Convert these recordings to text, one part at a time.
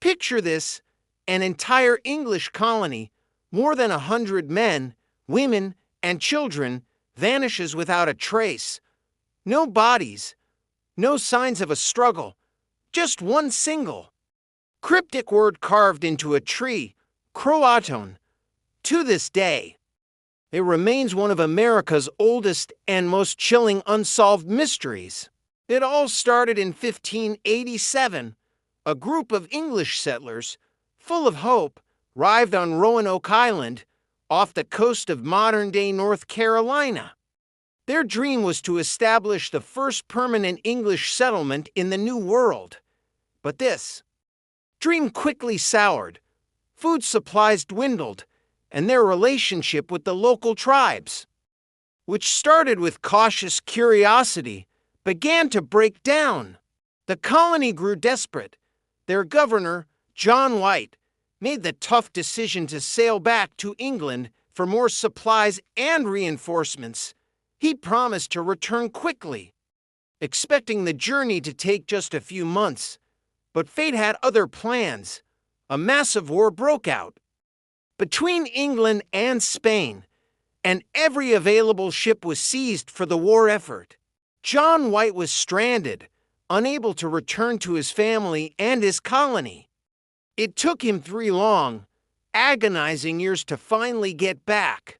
Picture this: an entire English colony, more than 100 men, women, and children, vanishes without a trace. No bodies, no signs of a struggle, just one single cryptic word carved into a tree, CROATOAN. To this day, it remains one of America's oldest and most chilling unsolved mysteries. It all started in 1587. A group of English settlers, full of hope, arrived on Roanoke Island, off the coast of modern-day North Carolina. Their dream was to establish the first permanent English settlement in the New World. But this dream quickly soured. Food supplies dwindled, and their relationship with the local tribes, which started with cautious curiosity, began to break down. The colony grew desperate. Their governor, John White, made the tough decision to sail back to England for more supplies and reinforcements. He promised to return quickly, expecting the journey to take just a few months. But fate had other plans. A massive war broke out between England and Spain, and every available ship was seized for the war effort. John White was stranded, unable to return to his family and his colony. It took him 3 long, agonizing years to finally get back.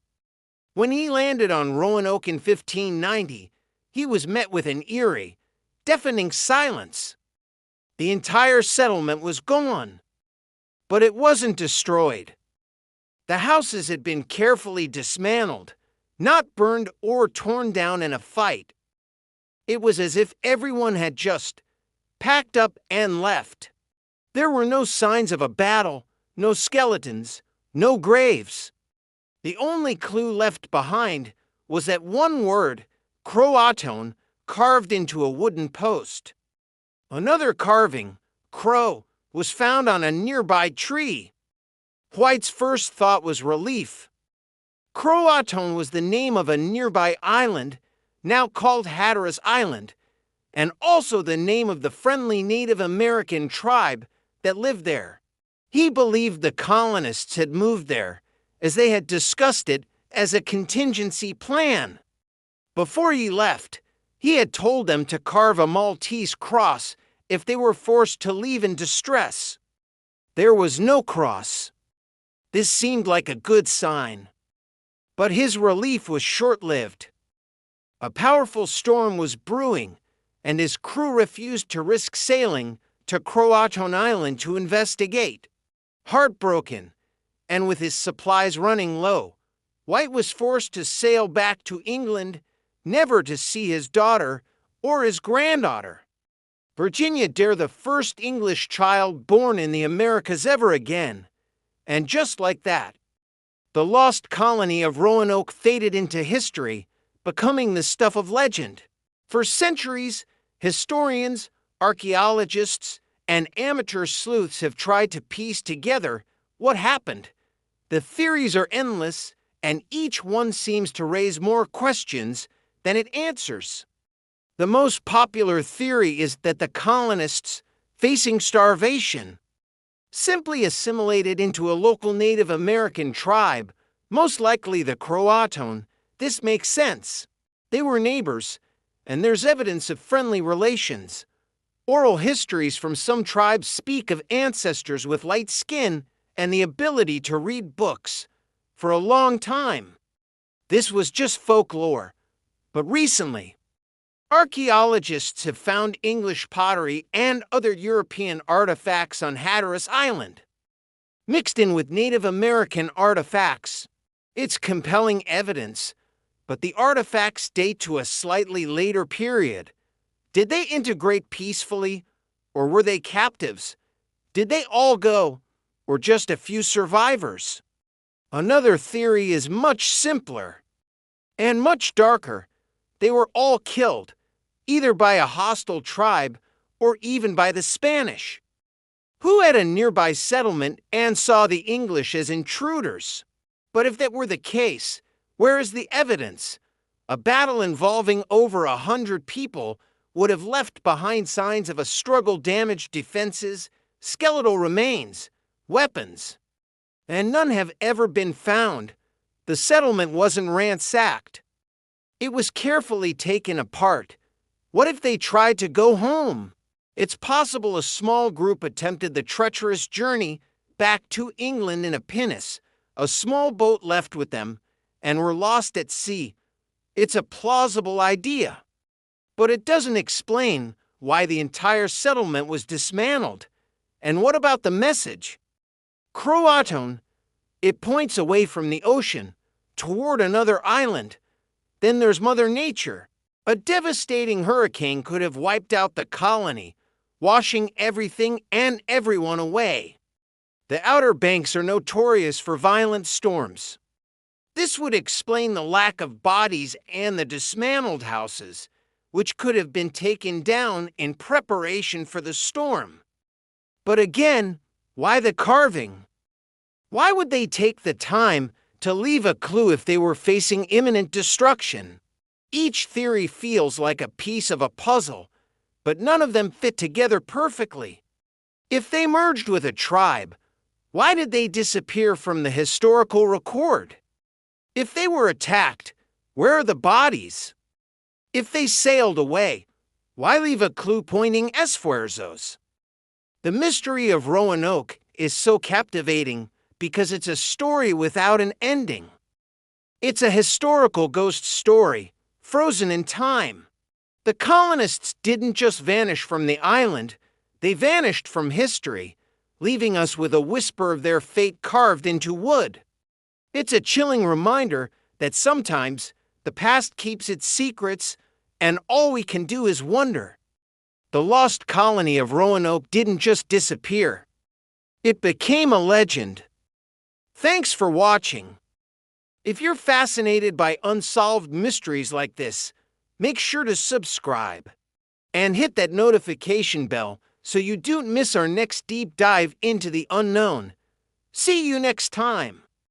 When he landed on Roanoke in 1590, he was met with an eerie, deafening silence. The entire settlement was gone. But it wasn't destroyed. The houses had been carefully dismantled, not burned or torn down in a fight. It was as if everyone had just packed up and left. There were no signs of a battle, no skeletons, no graves. The only clue left behind was that one word, CROATOAN, carved into a wooden post. Another carving, crow, was found on a nearby tree. White's first thought was relief. CROATOAN was the name of a nearby island, now called Hatteras Island, and also the name of the friendly Native American tribe that lived there. He believed the colonists had moved there, as they had discussed it as a contingency plan. Before he left, he had told them to carve a Maltese cross if they were forced to leave in distress. There was no cross. This seemed like a good sign. But his relief was short-lived. A powerful storm was brewing, and his crew refused to risk sailing to CROATOAN Island to investigate. Heartbroken, and with his supplies running low, White was forced to sail back to England, never to see his daughter or his granddaughter. Virginia Dare, the first English child born in the Americas ever again. And just like that, the lost colony of Roanoke faded into history, becoming the stuff of legend. For centuries, historians, archaeologists, and amateur sleuths have tried to piece together what happened. The theories are endless, and each one seems to raise more questions than it answers. The most popular theory is that the colonists, facing starvation, simply assimilated into a local Native American tribe, most likely the CROATOAN. This makes sense. They were neighbors, and there's evidence of friendly relations. Oral histories from some tribes speak of ancestors with light skin and the ability to read books. For a long time, this was just folklore. But recently, archaeologists have found English pottery and other European artifacts on Hatteras Island, mixed in with Native American artifacts. It's compelling evidence, but the artifacts date to a slightly later period. Did they integrate peacefully, or were they captives? Did they all go, or just a few survivors? Another theory is much simpler and much darker. They were all killed, either by a hostile tribe or even by the Spanish, who had a nearby settlement and saw the English as intruders. But if that were the case, where is the evidence? A battle involving over 100 people would have left behind signs of a struggle, damaged defenses, skeletal remains, weapons, and none have ever been found. The settlement wasn't ransacked. It was carefully taken apart. What if they tried to go home? It's possible a small group attempted the treacherous journey back to England in a pinnace. A small boat left with them and were lost at sea. It's a plausible idea, but it doesn't explain why the entire settlement was dismantled. And what about the message? CROATOAN, it points away from the ocean, toward another island. Then there's Mother Nature. A devastating hurricane could have wiped out the colony, washing everything and everyone away. The Outer Banks are notorious for violent storms. This would explain the lack of bodies and the dismantled houses, which could have been taken down in preparation for the storm. But again, why the carving? Why would they take the time to leave a clue if they were facing imminent destruction? Each theory feels like a piece of a puzzle, but none of them fit together perfectly. If they merged with a tribe, why did they disappear from the historical record? If they were attacked, where are the bodies? If they sailed away, why leave a clue pointing esfuerzos? The mystery of Roanoke is so captivating because it's a story without an ending. It's a historical ghost story, frozen in time. The colonists didn't just vanish from the island, they vanished from history, leaving us with a whisper of their fate carved into wood. It's a chilling reminder that sometimes the past keeps its secrets and all we can do is wonder. The lost colony of Roanoke didn't just disappear. It became a legend. Thanks for watching. If you're fascinated by unsolved mysteries like this, make sure to subscribe and hit that notification bell so you don't miss our next deep dive into the unknown. See you next time.